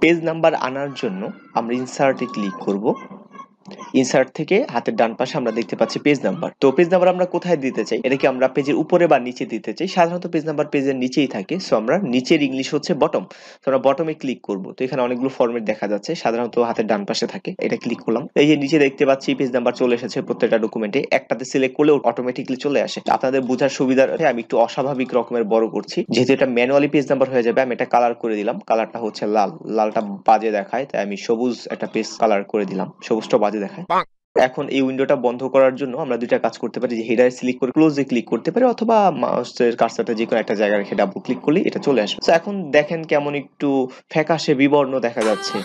Page number আনার জন্য আমরা ইনসার্টে ক্লিক করব। ইনসার্ট থেকে হাতের ডান পাশে আমরা দেখতে পাচ্ছি পেজ নাম্বার। তো পেজ নাম্বার আমরা কোথায় দিতে চাই, এটা কি আমরা পেজের উপরে বা নিচে দিতে চাই? সাধারণত পেজ নাম্বার পেজের নিচেই থাকে, সো আমরা নিচের ইংলিশ হচ্ছে বটম, তো আমরা বটমে ক্লিক করব। তো এখানে অনেকগুলো ফরম্যাট দেখা যাচ্ছে, সাধারণত হাতের ডান পাশে থাকে, এটা ক্লিক করলাম। এই যে নিচে দেখতে পাচ্ছি পেজ নাম্বার চলে এসেছে প্রত্যেকটা ডকুমেন্টে, একটাতে সিলেক্ট করলে অটোমেটিক্যালি চলে আসে। আপনাদের বোঝার সুবিধার্থে আমি একটু অস্বাভাবিক রকমের বড় করছি, যেহেতু এটা ম্যানুয়ালি পেজ নাম্বার হয়ে যাবে। আমি এটা কালার করে দিলাম, কালারটা হচ্ছে লাল, লালটা বাজে দেখায়, তাই আমি সবুজ একটা পেজ কালার করে দিলাম, সবুজটা বাজে দেখায়। এখন এই উইন্ডোটা বন্ধ করার জন্য আমরা দুইটা কাজ করতে পারি, যে হেডারে সিলেক্ট করে ক্লোজে ক্লিক করতে পারি, অথবা মাউসের কার্সারটা যে কোনো একটা জায়গায় রেখে ডাবল ক্লিক করলে এটা চলে আসবে। তো এখন দেখেন কেমন একটু ফ্যাকাশে বিবর্ণ দেখা যাচ্ছে,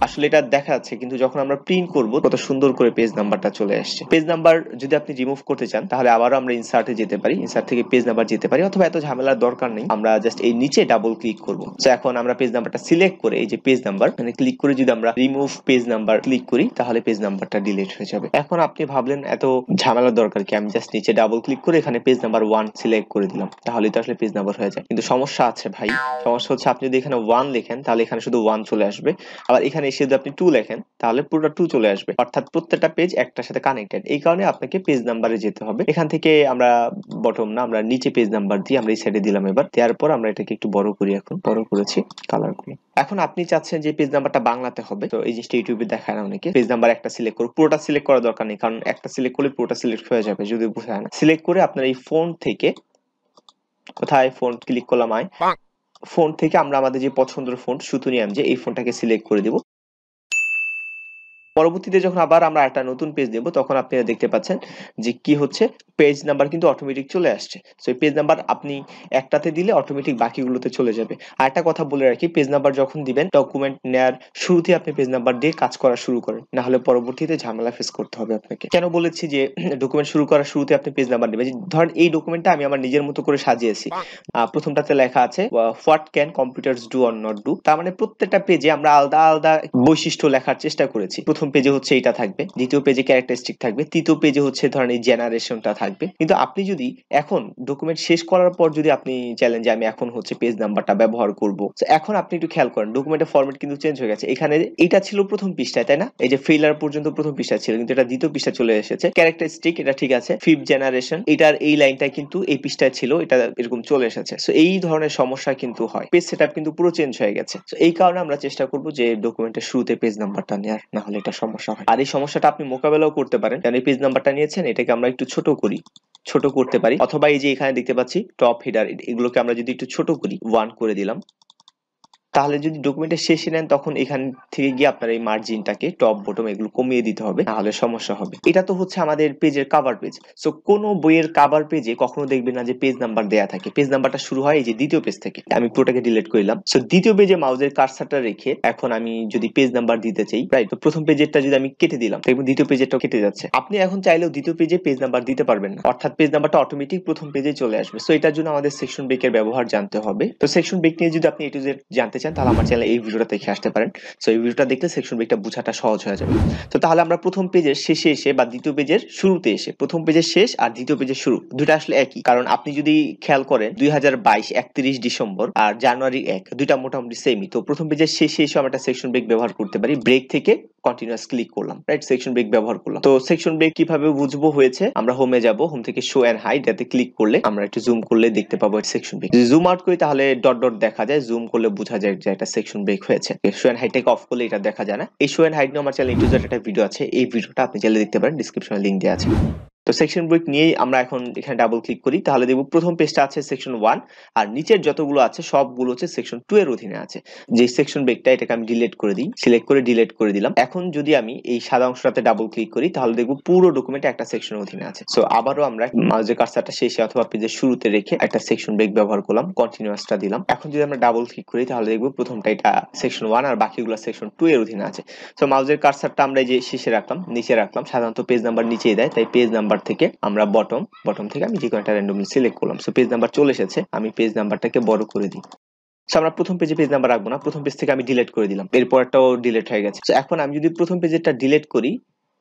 আসলে এটা দেখা যাচ্ছে, কিন্তু যখন আমরা প্রিন্ট করব কত সুন্দর করে পেজ নাম্বারটা চলে আসছে। পেজ নাম্বার যদি আপনি রিমুভ করতে চান তাহলে আবারও আমরা ইনসার্টে যেতে পারি, ইনসার্ট থেকে পেজ নাম্বার যেতে পারি, অথবা এত ঝামেলার দরকার নেই, আমরা জাস্ট এই নিচে ডাবল ক্লিক করব। তো এখন আমরা পেজ নাম্বারটা সিলেক্ট করে এই যে পেজ নাম্বার মানে ক্লিক করে যদি আমরা রিমুভ পেজ নাম্বার ক্লিক করি তাহলে পেজ নাম্বারটা ডিলিট হয়ে যাবে। এখন আপনি ভাবলেন এত ঝামেলার দরকার কি, আমি জাস্ট নিচে ডাবল ক্লিক করে এখানে পেজ নাম্বার 1 সিলেক্ট করে দিলাম, তাহলে তো আসলে পেজ নাম্বার হয়ে যায়। কিন্তু সমস্যা আছে ভাই, সমস্যা হচ্ছে আপনি যদি এখানে 1 লেখেন তাহলে এখানে শুধু 1 চলে আসবে, আবার এখানে এসে যদি আপনি 2 লেখেন তাহলে পুরোটা 2 চলে আসবে, অর্থাৎ প্রত্যেকটা পেজ একটার সাথে কানেক্টেড। এই কারণে আপনাকে পেজ নাম্বারে যেতে হবে। এখান থেকে আমরা বটম না, আমরা নিচে পেজ নাম্বার দিয়ে আমরা এই সাইডে দিলাম। এবার দেওয়ার পর আমরা এটাকে একটু বড় করি, এখন বড় করেছি, কালার করি। এখন আপনি চাচ্ছেন যে পেজ নাম্বারটা বাংলাতে হবে, তো এই জিনিসটা ইউটিউবে দেখায় না অনেকে। পেজ নাম্বার একটা সিলেক্ট করুন, পুরোটা সিলেক্ট করার দরকার নেই, কারণ একটা সিলেক্ট করলে পুরোটা সিলেক্ট হয়ে যাবে যদি বোঝায় না। সিলেক্ট করে আপনার এই ফন্ট থেকে, কোথায় ফন্ট ক্লিক করলাম, ফন্ট থেকে আমরা আমাদের যে পছন্দের ফন্ট সুতুনিয়াম, যে এই ফন্টটাকে সিলেক্ট করে দিব। পরবর্তীতে যখন আবার আমরা একটা নতুন পেজ দেব তখন আপনারা দেখতে পাচ্ছেন যে কি হচ্ছে, পেজ নাম্বার কিন্তু অটোমেটিক চলে আসছে। সো এই পেজ নাম্বার আপনি একটাতে দিলে অটোমেটিক বাকিগুলোতে চলে যাবে। আর একটা কথা বলে রাখি, পেজ নাম্বার যখন দিবেন ডকুমেন্ট নেয়ার শুরুতে আপনি পেজ নাম্বার দিয়ে কাজ করা শুরু করেন, না হলে পরবর্তীতে ঝামেলা ফেস করতে হবে আপনাকে। কেন বলেছি যে ডকুমেন্ট শুরু করার শুরুতে আপনি পেজ নাম্বার নেবেন? ধরেন এই ডকুমেন্টটা আমি আমার নিজের মতো করে সাজিয়েছি। প্রথমটাতে লেখা আছে what can computers do or not do, তার মানে প্রত্যেকটা পেজে আমরা আলাদা আলাদা বৈশিষ্ট্য লেখার চেষ্টা করেছি। প্রথম পেজে হচ্ছে এটা থাকবে, দ্বিতীয় পেজে ক্যারেক্টারিস্টিক থাকবে, তৃতীয় পেজে হচ্ছে ধরেন এই জেনারেশনটা থাকবে। কিন্তু আপনি যদি এখন ডকুমেন্ট শেষ করার পর যদি আপনি চাইলেন যে আমি এখন হচ্ছে পেজ নাম্বারটা ব্যবহার করব, এখন আপনি একটু খেয়াল করেন ডকুমেন্টের ফরম্যাট কিন্তু চেঞ্জ হয়ে গেছে। এখানে এটা ছিল প্রথম পৃষ্ঠায়, তাই না? এই যে ফেইলার পর্যন্ত প্রথম পৃষ্ঠা ছিল, কিন্তু এটা দ্বিতীয় পৃষ্ঠা চলে এসেছে। ক্যারেক্টারিস্টিক এটা ঠিক আছে, ফিফথ জেনারেশন এটার এই লাইনটা কিন্তু এই পৃষ্ঠায় ছিল, এটা এরকম চলে এসেছে। সো এই ধরনের সমস্যা কিন্তু হয়, পেজ সেটআপ কিন্তু পুরো চেঞ্জ হয়ে গেছে। সো এই কারণে আমরা চেষ্টা করব যে ডকুমেন্টের শুরুতে পেজ নাম্বারটা নেওয়ার, না হলে এটা সমস্যা হয়। আর এই সমস্যাটা আপনি মোকাবেলাও করতে পারেন, কারণ এই পেজ নাম্বারটা নিয়েছেন, এটাকে আমরা একটু ছোট করি, ছোট করতে পারি, অথবা এই যে এখানে দেখতে পাচ্ছি টপ হেডার, এগুলোকে আমরা যদি একটু ছোট করি, 1 করে দিলাম, তাহলে যদি ডকুমেন্টের শেষে নেন তখন এখান থেকে গিয়ে আপনার এই মার্জিনটাকে টপ বটম এগুলো কমিয়ে দিতে হবে, নাহলে সমস্যা হবে। এটা তো হচ্ছে আমাদের পেজের কভার পেজ। সো কোনো বইয়ের কভার পেজে কখনো দেখবেন না যে পেজ নাম্বার দেয়া থাকে, পেজ নাম্বারটা শুরু হয় এই যে দ্বিতীয় পেজ থেকে। আমি পুরোটাকে ডিলিট করলাম। সো দ্বিতীয় পেজে মাউসের কার্সারটা রেখে এখন আমি যদি পেজ নাম্বার দিতে চাই, রাইট, তো প্রথম পেজেরটা যদি আমি কেটে দিলাম দেখবেন দ্বিতীয় পেজেরটাও কেটে যাচ্ছে। আপনি এখন চাইলেও দ্বিতীয় পেজে পেজ নাম্বার দিতে পারবেন না, অর্থাৎ পেজ নাম্বারটা অটোমেটিক প্রথম পেজে চলে আসবে। সো এটার জন্য আমাদের সেকশন ব্রেকের ব্যবহার জানতে হবে। তো সেকশন ব্রেক নিয়ে যদি আপনি এ টু জেড জানতে চান তাহলে আমার চ্যানেলে এই ভিডিওটা দেখে আসতে পারেন। সো এই ভিডিওটা দেখলে সেকশন ব্রেকটা বোঝাটা সহজ হয়ে যাবে। তো তাহলে আমরা প্রথম পেজের শেষে এসে বা দ্বিতীয় পেজের শুরুতে এসে, প্রথম পেজের শেষ আর দ্বিতীয় পেজের শুরু দুটো আসলে একই, কারণ আপনি যদি খেয়াল করেন 2022 31 ডিসেম্বর আর জানুয়ারি 1 দুইটা মোটামুটি সেমই। তো প্রথম পেজের শেষে এসে আমরা একটা সেকশন ব্রেক ব্যবহার করতে পারি, ব্রেক থেকে কন্টিনিউয়াস ক্লিক করলাম, রাইট, সেকশন ব্রেক ব্যবহার করলাম। তো সেকশন ব্রেক কিভাবে বুঝবো হয়েছে, আমরা হোমে যাব, হোম থেকে শো এন্ড হাইড এতে ক্লিক করলে আমরা একটু জুম করলে দেখতে পাবো সেকশন ব্রেক। যদি জুম আউট করি তাহলে ডট ডট দেখা যায়, জুম করলে বোঝা যায় যে একটা সেকশন ব্রেক হয়েছে। শো এন্ড হাইডটাকে অফ করলে এটা দেখা যায় না। এই শো এন্ড হাইড নিয়ে আমার চ্যানেলে এ টু জেড একটা ভিডিও আছে, এই ভিডিওটা আপনি চাইলে দেখতে পারেন, ডেসক্রিপশনে লিংক দেওয়া আছে। তো সেকশন ব্রেক নিয়ে আমরা এখন এখানে ডাবল ক্লিক করি, তাহলে দেখব প্রথম পেজটা আছে সেকশন 1 আর নিচের যতগুলো আছে সবগুলো হচ্ছে সেকশন 2 এর অধীনে আছে। যে সেকশন ব্রেকটা এটাকে আমি ডিলিট করে দিই, সিলেক্ট করে ডিলিট করে দিলাম। এখন যদি আমি এই সাদা অংশটাতে ডাবল ক্লিক করি তাহলে দেখব পুরো ডকুমেন্টে একটা সেকশনের অধীনে আছে। সো আবারও আমরা মাউসের কার্সারটা শেষে অথবা পেজের শুরুতে রেখে একটা সেকশন ব্রেক ব্যবহার করলাম, কন্টিনিউয়াসটা দিলাম। এখন যদি আমরা ডাবল ক্লিক করি তাহলে দেখব প্রথমটা এটা সেকশন 1 আর বাকিগুলো সেকশন 2 এর অধীনে আছে। সো মাউসের কার্সারটা আমরা এই যে শেষে রাখলাম, নিচে রাখলাম, সাধারণত পেজ নাম্বার নিচেই দেয়, তাই পেজ নাম্বার থেকে আমরা বটম থেকে আমি যে কোনো একটা র্যান্ডমলি সিলেক্ট করলাম। সো পেজ নাম্বার চলে এসেছে, আমি পেজ নাম্বারটাকে বড় করে দিই। সো আমরা প্রথম পেজে পেজ নাম্বার রাখবো না, প্রথম পেজ থেকে আমি ডিলিট করে দিলাম, এরপরটাও ডিলিট হয়ে গেছে। সো এখন আমি যদি প্রথম পেজেরটা ডিলিট করি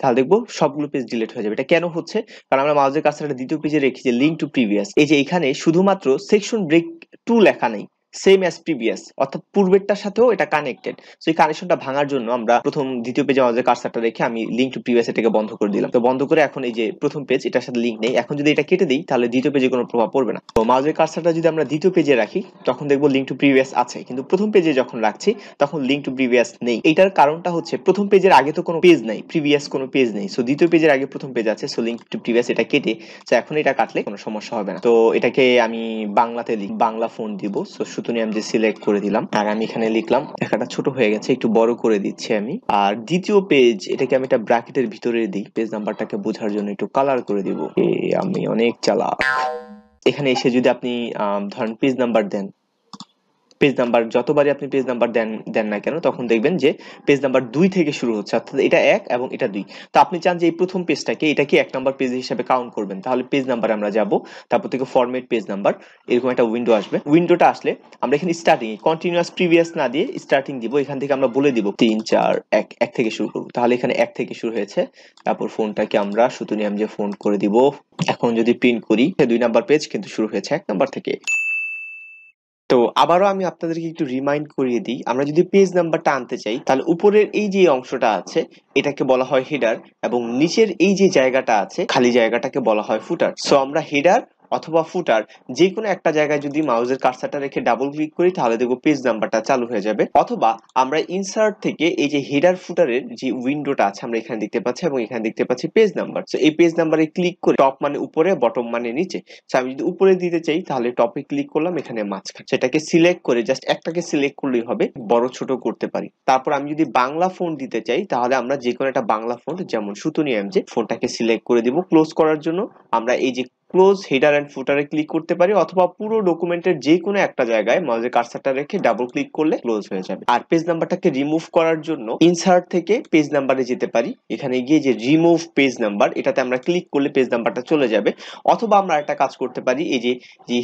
তাহলে দেখবো সবগুলো পেজ ডিলিট হয়ে যাবে। এটা কেন হচ্ছে, কারণ আমরা মাউসের কার্সারটা দ্বিতীয় পেজে রেখেছি লিংক টু প্রিভিয়াস, এই যে এখানে শুধুমাত্র সেকশন ব্রেক 2 লেখা নেই, সেম অ্যাজ প্রিভিয়াস, অর্থাৎ পূর্বেরটার সাথেও এটা কানেক্টেড। সো এই কানেকশনটা ভাঙার জন্য আমরা প্রথম দ্বিতীয় পেজে আমাদের কার্সারটা রেখে আমি লিঙ্ক টু প্রিভিয়াস এটাকে বন্ধ করে দিলাম। তো বন্ধ করে এখন এই যে প্রথম পেজ এটার সাথে লিঙ্ক নেই, এখন যদি এটা কেটে দিই তাহলে দ্বিতীয় পেজে কোনো প্রভাব পড়বে না। তো মাউসের কার্সারটা যদি আমরা দ্বিতীয় পেজে রাখি তখন দেখবো লিঙ্ক টু প্রিভিয়াস আছে, কিন্তু প্রথম পেজে যখন রাখছি তখন লিঙ্ক টু প্রিভিয়াস নেই। এটার কারণটা হচ্ছে প্রথম পেজের আগে তো কোনো পেজ নাই, প্রিভিয়াস কোনো পেজ নেই। সো দ্বিতীয় পেজের আগে প্রথম পেজ আছে, সো লিঙ্ক টু প্রিভিয়াস এটা কেটে, সো এখন এটা কাটলে কোনো সমস্যা হবে না। তো এটাকে আমি বাংলাতে বাংলা ফোন দিব। সো সুতরাং আমি যে সিলেক্ট করে দিলাম, আর আমি এখানে লিখলাম, লেখাটা ছোট হয়ে গেছে, একটু বড় করে দিচ্ছি আমি। আর দ্বিতীয় পেজ এটাকে আমি একটা ব্র্যাকেটের ভিতরে দিই, পেজ নাম্বারটাকে বোঝার জন্য একটু কালার করে দিব। আমি অনেক চালাক। এখানে এসে যদি আপনি ধরেন পেজ নাম্বার দেন, পেজ নাম্বার যতবারই আপনি পেজ নাম্বার দেন না কেন তখন দেখবেন যে পেজ নাম্বার 2 থেকে শুরু হচ্ছে, অর্থাৎ এটা 1 এবং এটা 2। তো আপনি চান যে এই প্রথম পেজটাকে এটাকে 1 নাম্বার পেজ হিসেবে কাউন্ট করবেন, তাহলে পেজ নাম্বারে আমরা যাব, তারপর থেকে ফরম্যাট পেজ নাম্বার, এরকম একটা উইন্ডো আসবে। উইন্ডোটা আসলে আমরা এখানে স্টার্টিং কন্টিনিউয়াস প্রিভিয়াস না দিয়ে স্টার্টিং দিব। এখান থেকে আমরা বলে দিব 3 4 1 থেকে শুরু করব, তাহলে এখানে 1 থেকে শুরু হয়েছে। তারপর ফোনটাকে আমরা সুতরাং আমি যে ফোন করে দিব। এখন যদি প্রিন্ট করি 2 নাম্বার পেজ কিন্তু শুরু হয়েছে 1 নাম্বার থেকে। তো আবারও আমি আপনাদেরকে একটু রিমাইন্ড করিয়ে দিই, আমরা যদি পেজ নাম্বারটা আনতে চাই তাহলে উপরের এই যে অংশটা আছে এটাকে বলা হয় হেডার, এবং নিচের এই যে জায়গাটা আছে খালি জায়গাটাকে বলা হয় ফুটার। সো আমরা হেডার অথবা ফুটার যে কোনো একটা জায়গায় যদি মাউসের কার্সারটা রেখে ডাবল ক্লিক করি তাহলে দেখবো পেজ নাম্বারটা চালু হয়ে যাবে। অথবা আমরা ইনসার্ট থেকে এই যে হেডার ফুটারের যে উইন্ডোটা আছে আমরা এখানে দেখতে পাচ্ছি, এবং এখানে দেখতে পাচ্ছি পেজ নাম্বার। সো এই পেজ নাম্বারে ক্লিক করে টপ মানে উপরে, বটম মানে নিচে। সো আমি যদি উপরে দিতে চাই তাহলে টপে ক্লিক করলাম, এখানে মাঝখানে সেটাকে সিলেক্ট করে জাস্ট একটাকে সিলেক্ট করলেই হবে, বড় ছোট করতে পারি। তারপর আমি যদি বাংলা ফন্ট দিতে চাই তাহলে আমরা যে কোনো একটা বাংলা ফন্ট, যেমন সুতনি এমজে ফন্টটাকে সিলেক্ট করে দিব। ক্লোজ করার জন্য আমরা এই যে ক্লোজ হেডার এন্ড ফুটারে ক্লিক করতে পারি, অথবা পুরো ডকুমেন্টের যে কোনো একটা জায়গায় মাউসের কার্সারটা রেখে ডাবল ক্লিক করলে ক্লোজ হয়ে যাবে। আর পেজ নাম্বারটাকে রিমুভ করার জন্য ইনসার্ট থেকে পেজ নাম্বারে যেতে পারি, এখানে গিয়ে যে রিমুভ পেজ নাম্বার এটাতে আমরা ক্লিক করলে পেজ নাম্বারটা চলে যাবে। অথবা আমরা একটা কাজ করতে পারি, এই যে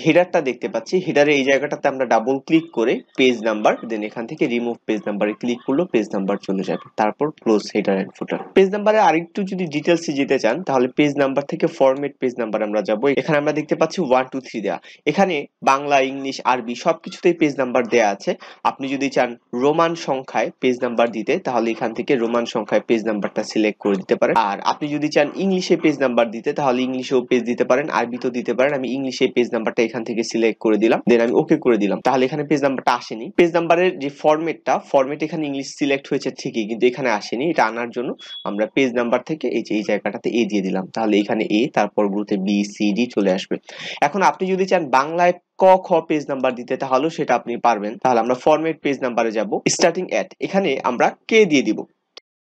হেডারটা দেখতে পাচ্ছি, হেডারে এই জায়গাটাতে আমরা ডাবল ক্লিক করে পেজ নাম্বার, দেন এখান থেকে রিমুভ পেজ নাম্বারে ক্লিক করলে পেজ নাম্বার চলে যাবে। তারপর close header and footer. Page নাম্বারে আরেকটু যদি ডিটেলসে যেতে চান তাহলে পেজ নাম্বার থেকে ফরম্যাট পেজ নাম্বার আমরা যাব। এখানে আমরা দেখতে পাচ্ছি 1 2 3 দেয়া, এখানে বাংলা, ইংলিশ, আরবি সবকিছুতেই পেজ নাম্বার দেয়া আছে। আপনি যদি চান রোমান সংখ্যায় পেজ নাম্বার দিতে তাহলে এখান থেকে রোমান সংখ্যায় পেজ নাম্বারটা সিলেক্ট করে দিতে পারেন। আর আপনি যদি চান ইংলিশে পেজ নাম্বার দিতে তাহলে ইংলিশেও পেজ দিতে পারেন, আরবিতেও দিতে পারেন। আমি ইংলিশে পেজ নাম্বারটা এখান থেকে সিলেক্ট করে দিলাম, দেন আমি ওকে করে দিলাম। তাহলে এখানে পেজ নাম্বারটা আসেনি। পেজ নাম্বারের যে ফরম্যাট এখানে ইংলিশ সিলেক্ট হয়েছে ঠিকই, কিন্তু এখানে আসেনি। এটা আনার জন্য আমরা পেজ নাম্বার থেকে এই যে এই জায়গাটাতে এ দিয়ে দিলাম, তাহলে এখানে এ, তারপর গুলোতে বি সি ডি চলে আসবে। এখন আপনি যদি চান বাংলায় ক খ পেজ নাম্বার দিতে তাহলেও সেটা আপনি পারবেন। তাহলে আমরা ফরম্যাট পেজ নাম্বারে যাব, স্টার্টিং এট, এখানে আমরা কে দিয়ে দিব,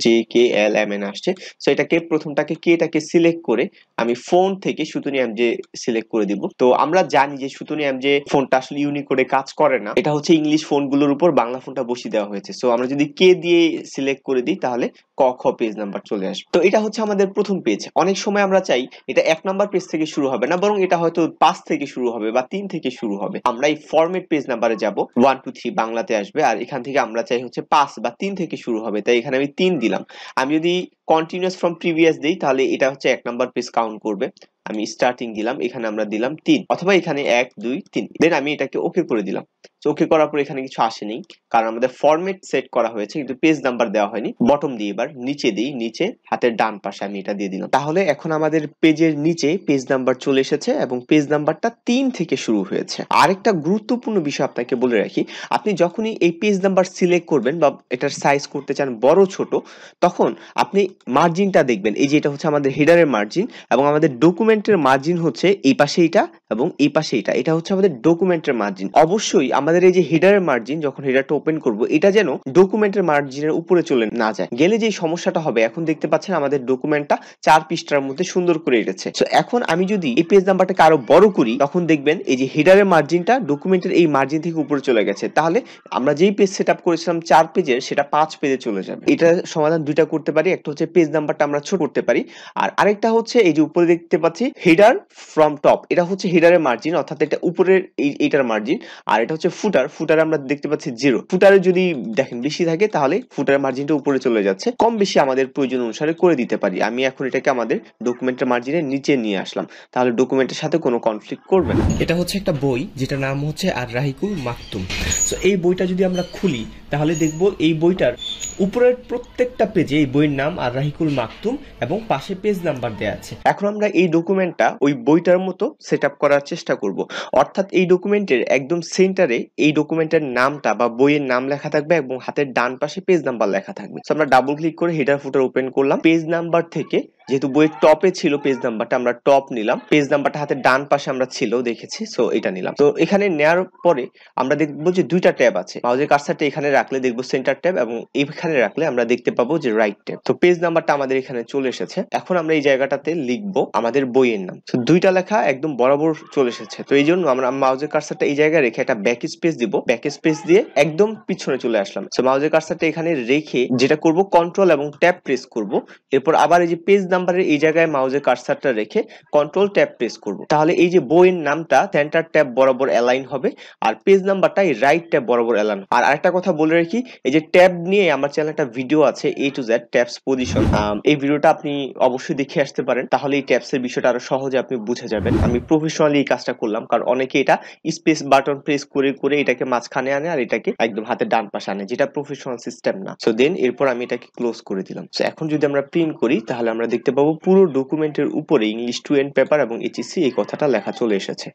J K L M N আসছে। সো এটাকে প্রথমটাকে কেটাকে সিলেক্ট করে আমি ফোন থেকে সুতনি এম যে সিলেক্ট করে দিব। তো আমরা জানি যে সুতনি এম যে ফোনটা আসলে ইউনিকোডে কাজ করে না, এটা হচ্ছে ইংলিশ ফোনগুলোর উপর বাংলা ফোনটা বসিয়ে দেওয়া হয়েছে। সো আমরা যদি কে দিয়ে সিলেক্ট করে দিই তাহলে ক খ পেজ নাম্বার চলে আসবে। তো এটা হচ্ছে আমাদের প্রথম পেজ। অনেক সময় আমরা চাই এটা 1 নাম্বার পেজ থেকে শুরু হবে না, বরং এটা হয়তো 5 থেকে শুরু হবে বা 3 থেকে শুরু হবে। আমরা এই ফরম্যাট পেজ নাম্বারে যাব, 1 2 3 বাংলাতে আসবে, আর এখান থেকে আমরা চাই হচ্ছে 5 বা 3 থেকে শুরু হবে, তাই এখানে আমি 3 দিলাম। আমি যদি কন্টিনিউয়াস ফ্রম প্রিভিয়াস দেই তাহলে এটা হচ্ছে 1 নাম্বার পেজ কাউন্ট করবে। আমি স্টার্টিং দিলাম, এখানে আমরা দিলাম 3, অথবা এখানে 1 2 3, দেন আমি এটাকে ওকে করে দিলাম। ওকে করার পর এখানে কিছু আসেনি, কারণ আমাদের ফরম্যাট সেট করা হয়েছে কিন্তু পেজ নাম্বার দেওয়া হয়নি। বটম দিয়ে এবার নিচে দিই, নিচে হাতের ডান পাশে আমি এটা দিয়ে দিলাম। তাহলে এখন আমাদের পেজের নিচে পেজ নাম্বার চলে এসেছে এবং পেজ নাম্বারটা 3 থেকে শুরু হয়েছে। আরেকটা গুরুত্বপূর্ণ বিষয় আপনাকে বলে রাখি, আপনি যখনই এই পেজ নাম্বার সিলেক্ট করবেন বা এটার সাইজ করতে চান বড় ছোট, তখন আপনি মার্জিনটা দেখবেন। এই যে এটা হচ্ছে আমাদের হেডারের মার্জিন, এবং আমাদের ডকুমেন্টের মার্জিন হচ্ছে এই পাশে এটা এবং এই পাশে এটা, এটা হচ্ছে আমাদের ডকুমেন্টের মার্জিন। অবশ্যই আমাদের এই যে হেডারের মার্জিন, যখন হেডারটা ওপেন করব এটা যেন ডকুমেন্টের মার্জিনের উপরে চলে না যায়, গেলে যে সমস্যাটা হবে, এখন দেখতে পাচ্ছেন আমাদের ডকুমেন্টটা 4 পৃষ্ঠার মধ্যে সুন্দর করে এসেছে। সো এখন আমি যদি এই পেজ নাম্বারটাকে আরো বড় করি তখন দেখবেন এই যে হেডারের মার্জিনটা ডকুমেন্টের এই মার্জিন থেকে উপরে চলে গেছে, তাহলে আমরা যেই পেজ সেটআপ করেছিলাম 4 পেজের সেটা 5 পেজে চলে যাবে। এটা সমাধান দুইটা করতে পারি, একটা হচ্ছে পেজ নাম্বারটা আমরা ছোট করতে পারি, আর আরেকটা হচ্ছে এই যে উপরে দেখতে পাচ্ছি হেডার ফ্রম টপ, এটা হচ্ছে হেডারের মার্জিন, অর্থাৎ এটা উপরের এইটার মার্জিন, আর এটা হচ্ছে ফুটারে আমরা দেখতে পাচ্ছি 0। ফুটারে যদি দেখেন বেশি থাকে তাহলে ফুটারের মার্জিনটা উপরে চলে যাচ্ছে, কম বেশি আমাদের প্রয়োজন অনুসারে করে দিতে পারি। আমি এখন এটাকে আমাদের ডকুমেন্টের মার্জিনের নিচে নিয়ে আসলাম, তাহলে ডকুমেন্টের সাথে কোনো কনফ্লিক্ট করবে না। এটা হচ্ছে একটা বই যেটার নাম হচ্ছে আর রাহিকুল মাকতুম। তো এই বইটা যদি আমরা খুলি তাহলে দেখব এই বইটার উপরের প্রত্যেকটা পেজে এই বইয়ের নাম আর রাহিকুল মাকতুম এবং পাশে পেজ নাম্বার দেওয়া আছে। এখন আমরা এই ডকুমেন্টটা ওই বইটার মতো সেটআপ করার চেষ্টা করব, অর্থাৎ এই ডকুমেন্টের একদম সেন্টারে এই ডকুমেন্টের নামটা বা বইয়ের নাম লেখা থাকবে এবং হাতের ডান পাশে পেজ নাম্বার লেখা থাকবে। সো আমরা ডাবল ক্লিক করে হেডার ফুটার ওপেন করলাম। পেজ নাম্বার থেকে যেহেতু বইয়ের টপে ছিল পেজ নাম্বারটা, আমরা টপ নিলাম। পেজ নাম্বারটা হাতের ডান পাশে আমরা ছিল দেখেছি, সো এটা নিলাম। তো এখানে নেওয়ার পরে আমরা দেখবো যে দুইটা ট্যাব আছে। মাউসের কার্সারটা এখানে রাখলে দেখবো সেন্টার ট্যাব এবং এখানে রাখলে আমরা দেখতে পাবো যে রাইট ট্যাব। তো পেজ নাম্বারটা আমাদের এখানে চলে এসেছে। এখন আমরা এই জায়গাটাতে লিখবো আমাদের বইয়ের নাম। তো দুইটা লেখা একদম বরাবর চলে এসেছে। তো এই জন্য আমরা মাউসের কার্সারটা এই জায়গায় রেখে একটা ব্যাক স্পেস দিব। ব্যাক স্পেস দিয়ে একদম পিছনে চলে আসলাম। তো মাউসের কার্সারটা এখানে রেখে যেটা করব, কন্ট্রোল এবং ট্যাব প্রেস করব। এরপর আবার এই যে পেজ নাম্বারের এই জায়গায় মাউসের কার্সারটা রেখে কন্ট্রোল ট্যাব প্রেস করব। তাহলে এই যে বইয়ের নামটা সেন্টার ট্যাব বরাবর অ্যালাইন হবে আর পেজ নাম্বারটা এই রাইট ট্যাব বরাবর অ্যালাইন। আর আরেকটা কথা বলে রাখি, এই যে ট্যাব নিয়ে আমার চ্যানেলে একটা ভিডিও আছে A to Z tabs position. এই ভিডিওটা আপনি অবশ্যই দেখে আসতে পারেন, তাহলে এই ট্যাবস এর বিষয়টা আরো সহজে আপনি বুঝে যাবেন। আমি প্রফেশনালি এই কাজটা করলাম, কারণ অনেকে এটা স্পেস বাটন প্রেস করে করে এটাকে মাঝখানে আনে আর এটাকে একদম হাতের ডান পাশে আনে, যেটা প্রফেশনাল সিস্টেম না। সো দেন এরপর আমি এটাকে ক্লোজ করে দিলাম। সো এখন যদি আমরা প্রিন্ট করি তাহলে আমরা দেখতে পাবো পুরো ডকুমেন্টের উপরে ইংলিশ টু এন্ড পেপার এবং HEC এই কথাটা লেখা চলে এসেছে।